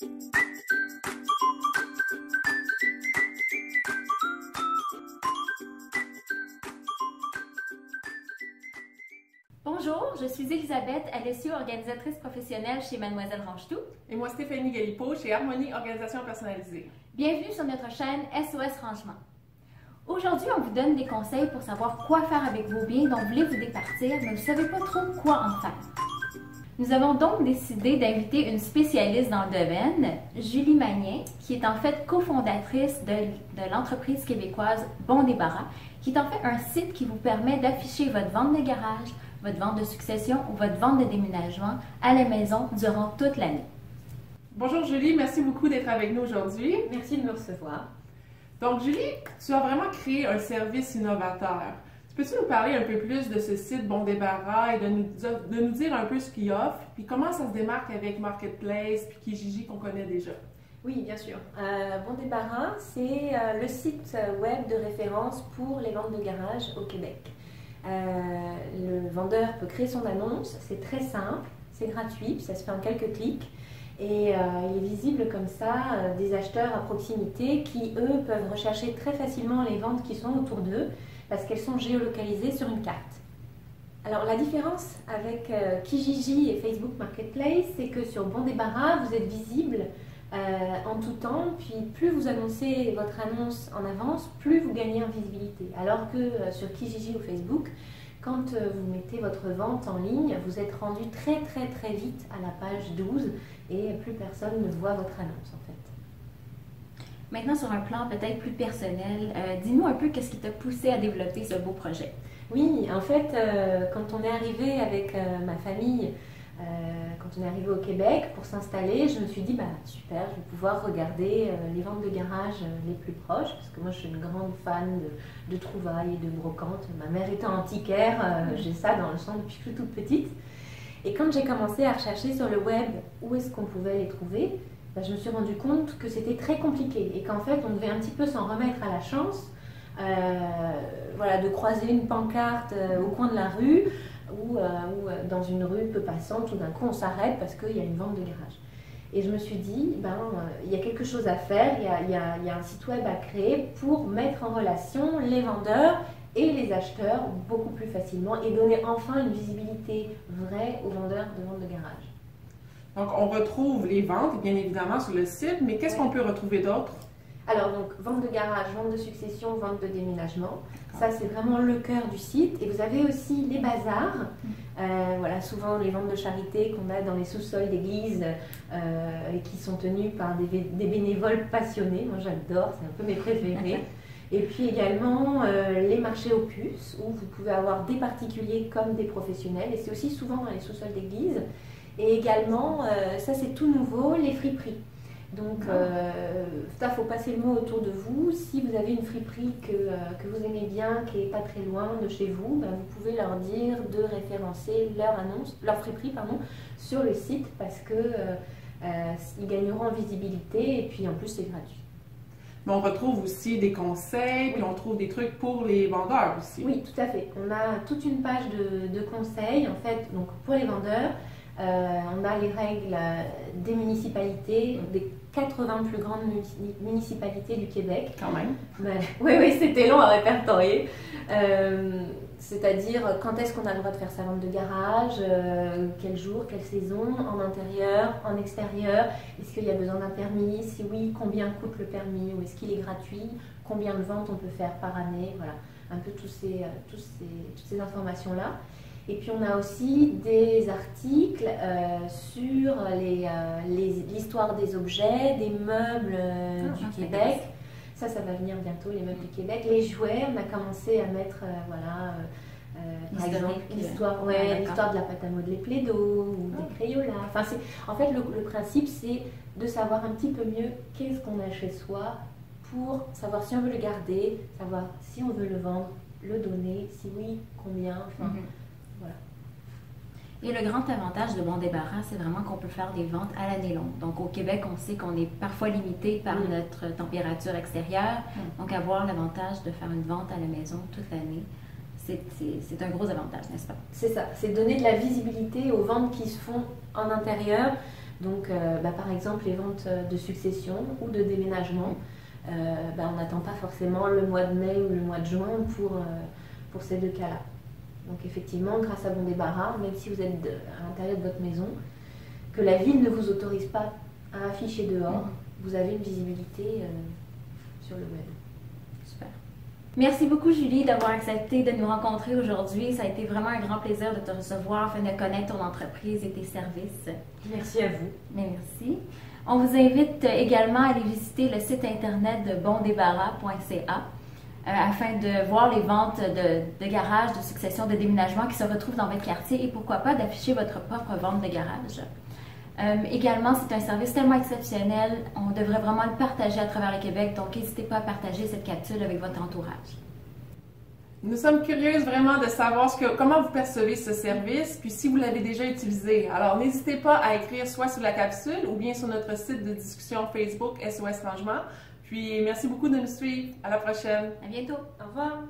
Bonjour, je suis Elisabeth Alessio, organisatrice professionnelle chez Mademoiselle Rangetout. Et moi, Stéphanie Galipo, chez Harmonie Organisation Personnalisée. Bienvenue sur notre chaîne SOS Rangement. Aujourd'hui, on vous donne des conseils pour savoir quoi faire avec vos biens dont vous voulez vous départir, mais vous ne savez pas trop quoi en faire. Nous avons donc décidé d'inviter une spécialiste dans le domaine, Julie Magnin, qui est en fait cofondatrice de l'entreprise québécoise Bon Débarras, qui est en fait un site qui vous permet d'afficher votre vente de garage, votre vente de succession ou votre vente de déménagement à la maison durant toute l'année. Bonjour Julie, merci beaucoup d'être avec nous aujourd'hui. Merci de me recevoir. Donc Julie, tu as vraiment créé un service innovateur. Peux-tu nous parler un peu plus de ce site Bon Débarras et de nous dire un peu ce qu'il offre, puis comment ça se démarque avec Marketplace puis Kijiji qu'on connaît déjà? Oui, bien sûr. Bon Débarras, c'est le site web de référence pour les ventes de garage au Québec. Le vendeur peut créer son annonce, c'est très simple, c'est gratuit, puis ça se fait en quelques clics. Et il est visible comme ça des acheteurs à proximité qui, eux, peuvent rechercher très facilement les ventes qui sont autour d'eux parce qu'elles sont géolocalisées sur une carte. Alors la différence avec Kijiji et Facebook Marketplace, c'est que sur Bon Débarras, vous êtes visible en tout temps, puis plus vous annoncez votre annonce en avance, plus vous gagnez en visibilité. Alors que sur Kijiji ou Facebook, quand vous mettez votre vente en ligne, vous êtes rendu très vite à la page 12 et plus personne ne voit votre annonce en fait. Maintenant, sur un plan peut-être plus personnel, dis-nous un peu qu'est-ce qui t'a poussé à développer ce beau projet. Oui, en fait, quand on est arrivé avec ma famille, quand on est arrivé au Québec pour s'installer, je me suis dit, bah super, je vais pouvoir regarder les ventes de garage les plus proches, parce que moi je suis une grande fan de trouvailles et de brocantes. Ma mère étant antiquaire, j'ai ça dans le sang depuis que je suis toute petite. Et quand j'ai commencé à rechercher sur le web où est-ce qu'on pouvait les trouver, bah, je me suis rendu compte que c'était très compliqué et qu'en fait on devait un petit peu s'en remettre à la chance, voilà, de croiser une pancarte au coin de la rue, ou dans une rue peu passante, tout d'un coup on s'arrête parce qu'il y a une vente de garage. Et je me suis dit, il y a quelque chose à faire, il y a un site web à créer pour mettre en relation les vendeurs et les acheteurs beaucoup plus facilement et donner enfin une visibilité vraie aux vendeurs de vente de garage. Donc on retrouve les ventes bien évidemment sur le site, mais qu'est-ce qu'on peut retrouver d'autre? Alors donc, vente de garage, vente de succession, vente de déménagement, ça c'est vraiment le cœur du site. Et vous avez aussi les bazars, voilà, souvent les ventes de charité qu'on a dans les sous-sols d'église et qui sont tenues par des bénévoles passionnés. Moi j'adore, c'est un peu mes préférés. Et puis également les marchés aux puces où vous pouvez avoir des particuliers comme des professionnels et c'est aussi souvent dans les sous-sols d'église. Et également, ça c'est tout nouveau, les friperies. Donc, ça, faut passer le mot autour de vous. Si vous avez une friperie que vous aimez bien, qui n'est pas très loin de chez vous, vous pouvez leur dire de référencer leur friperie sur le site parce que ils gagneront en visibilité et puis en plus c'est gratuit. Mais on retrouve aussi des conseils, puis on trouve des trucs pour les vendeurs aussi. Oui, tout à fait. On a toute une page de conseils en fait. Donc pour les vendeurs, on a les règles des municipalités, des 80 plus grandes municipalités du Québec. Quand même. Oui, c'était long à répertorier. C'est-à-dire quand est-ce qu'on a le droit de faire sa vente de garage, quel jour, quelle saison, en intérieur, en extérieur, est-ce qu'il y a besoin d'un permis, si oui, combien coûte le permis ou est-ce qu'il est gratuit, combien de ventes on peut faire par année, voilà, un peu toutes ces informations-là. Et puis on a aussi des articles sur l'histoire des objets, des meubles du Québec. Ça va venir bientôt, les meubles du Québec. Les jouets, on a commencé à mettre, par exemple, l'histoire de la pâte à modeler Plaido ou des Crayolas. Enfin, en fait, le principe, c'est de savoir un petit peu mieux qu'est-ce qu'on a chez soi pour savoir si on veut le garder, savoir si on veut le vendre, le donner, si oui, combien, enfin... Voilà. Et le grand avantage de Bon Débarras, c'est vraiment qu'on peut faire des ventes à l'année longue. Donc au Québec, on sait qu'on est parfois limité par notre température extérieure. Donc avoir l'avantage de faire une vente à la maison toute l'année, c'est un gros avantage, n'est-ce pas? C'est ça, c'est donner de la visibilité aux ventes qui se font en intérieur. Donc, par exemple, les ventes de succession ou de déménagement, on n'attend pas forcément le mois de mai ou le mois de juin pour ces deux cas-là. Donc, effectivement, grâce à Bon Débarras, même si vous êtes à l'intérieur de votre maison, que la ville ne vous autorise pas à afficher dehors, vous avez une visibilité sur le web. Super. Merci beaucoup, Julie, d'avoir accepté de nous rencontrer aujourd'hui. Ça a été vraiment un grand plaisir de te recevoir afin de connaître ton entreprise et tes services. Merci à vous. Mais merci. On vous invite également à aller visiter le site internet de bondébarras.ca afin de voir les ventes de garages, de succession, de déménagement qui se retrouvent dans votre quartier et pourquoi pas d'afficher votre propre vente de garage. Également, c'est un service tellement exceptionnel, on devrait vraiment le partager à travers le Québec, donc n'hésitez pas à partager cette capsule avec votre entourage. Nous sommes curieuses vraiment de savoir comment vous percevez ce service, puis si vous l'avez déjà utilisé. Alors, n'hésitez pas à écrire soit sur la capsule ou bien sur notre site de discussion Facebook SOS Rangement. Puis, merci beaucoup de nous suivre. À la prochaine. À bientôt. Au revoir.